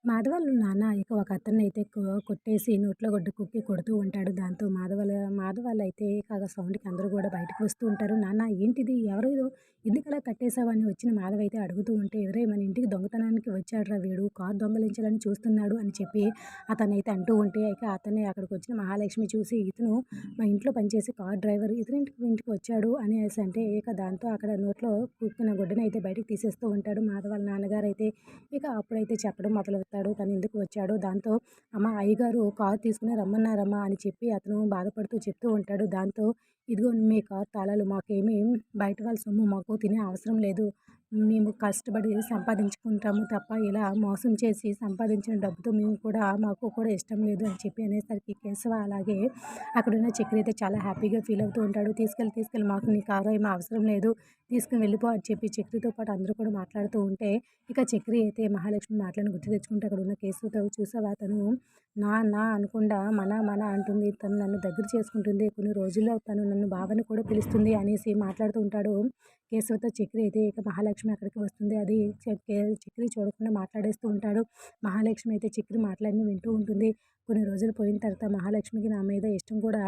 మాధవళ్ళ నాన్న ఇక ఒక అతన్నయితే కొట్టేసి నోట్లో గుడ్డ కుక్కి కొడుతూ ఉంటాడు. దాంతో మాధవాళ్ళైతే ఇక ఆ సౌండ్‌కి అందరూ గూడా బయటకు వస్తూ ఉంటారు. "నాన్న ఏంటిది? ఎవరు ఎందుకలా కట్టేసావు?" అని వచ్చిన మాధవైతే అడుగుతూ ఉంటే, "ఒరేయ్! మన ఇంటికి దొంగతనానికి వచ్చాడురా వీడు. కారు దొంగిలించాలని చూస్తున్నాడు" అని చెప్పి అతనైతే అంటూ ఉంటే, ఇక అతనే అక్కడికొచ్చిన మహాలక్ష్మి చూసి, "ఇతను మా ఇంట్లో పనిచేసే కార్ డ్రైవర్. ఇతనేంటి ఇంటికి వచ్చాడు" అనేసి అంటే, ఇక దాంతో అక్కడ నోట్లో కుక్కిన గుడ్డనైతే బయటికి తీసేస్తూ ఉంటాడు మాధవ వాళ్ళ నాన్నగారైతే. ఇక అప్పుడైతే చెప్పడం మొదలుపెడతాడు తను ఎందుకు వచ్చాడో. దాంతో అమ్మ అయ్యగారు కారు తీసుకుని రమ్మన్నారమ్మా అని చెప్పి అతను బాధపడుతూ చెప్తూ ఉంటాడు. దాంతో ఇదిగో మీ కారు తాళాలు మాకేమీ బయట వాళ్ళ సొమ్ము మాకు తినే అవసరం లేదు. మేము కష్టపడి సంపాదించుకుంటాము తప్ప ఇలా మోసం చేసి సంపాదించిన డబ్బుతో మేము కూడా మాకు కూడా ఇష్టం లేదు అని చెప్పి అనేసరికి కేశవ అలాగే అక్కడున్న చక్రి అయితే చాలా హ్యాపీగా ఫీల్ అవుతూ ఉంటాడు. తీసుకెళ్ళి మాకు నీ కారు ఏమీ అవసరం లేదు. తీసుకొని వెళ్ళిపో అని చెప్పి చక్రితో పాటు అందరూ కూడా మాట్లాడుతూ ఉంటే ఇక చక్రి అయితే మహాలక్ష్మి మాటలను గుర్తు తెచ్చుకుంటే అక్కడ ఉన్న కేశవతో చూసావా తను నా అనకుండా మన అంటుంది. తను నన్ను దగ్గర చేసుకుంటుంది. కొన్ని రోజుల్లో తను నన్ను బావని కూడా పిలుస్తుంది అనేసి మాట్లాడుతూ ఉంటాడు కేశవతో చక్రి అయితే. ఇక మహాలక్ష్మి అక్కడికి వస్తుంది. అది చక్రి చూడకుండా మాట్లాడేస్తూ ఉంటాడు. మహాలక్ష్మి అయితే చక్రి మాటలన్నీ వింటూ ఉంటుంది. కొన్ని రోజులు పోయిన తర్వాత మహాలక్ష్మికి నా మీద ఇష్టం కూడా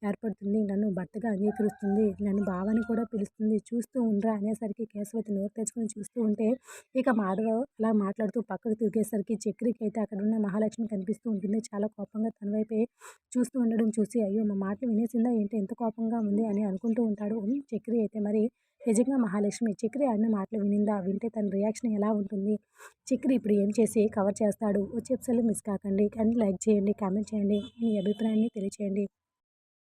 ఏర్పడుతుంది. నన్ను భర్తగా అంగీకరిస్తుంది. నన్ను బావని కూడా పిలుస్తుంది. చూస్తూ ఉండరా అనేసరికి కేశవతి నోరు తెచ్చుకొని చూస్తూ ఉంటే ఇక మాధవ అలా మాట్లాడుతూ పక్కకు తిరిగేసరికి చక్రికి అయితే అక్కడున్న మహాలక్ష్మి కనిపిస్తూ ఉంటుంది. చాలా కోపంగా తన వైపే చూస్తూ ఉండడం చూసి అయ్యో! మా మాటలు వినేసిందా ఏంటి ఇంత కోపంగా ఉంది అని అనుకుంటూ ఉంటాడు. చక్రి అయితే మరి నిజంగా మహాలక్ష్మి చక్రి ఆడిన మాటలు వినిందా? వింటే తన రియాక్షన్ ఎలా ఉంటుంది? చక్రి ఇప్పుడు ఏం చేసి కవర్ చేస్తాడు? వచ్చే ఎపిసోడ్‌లో మిస్ కాకండి. కానీ లైక్ చేయండి, కామెంట్ చేయండి. మీ అభిప్రాయాన్ని తెలియచేయండి.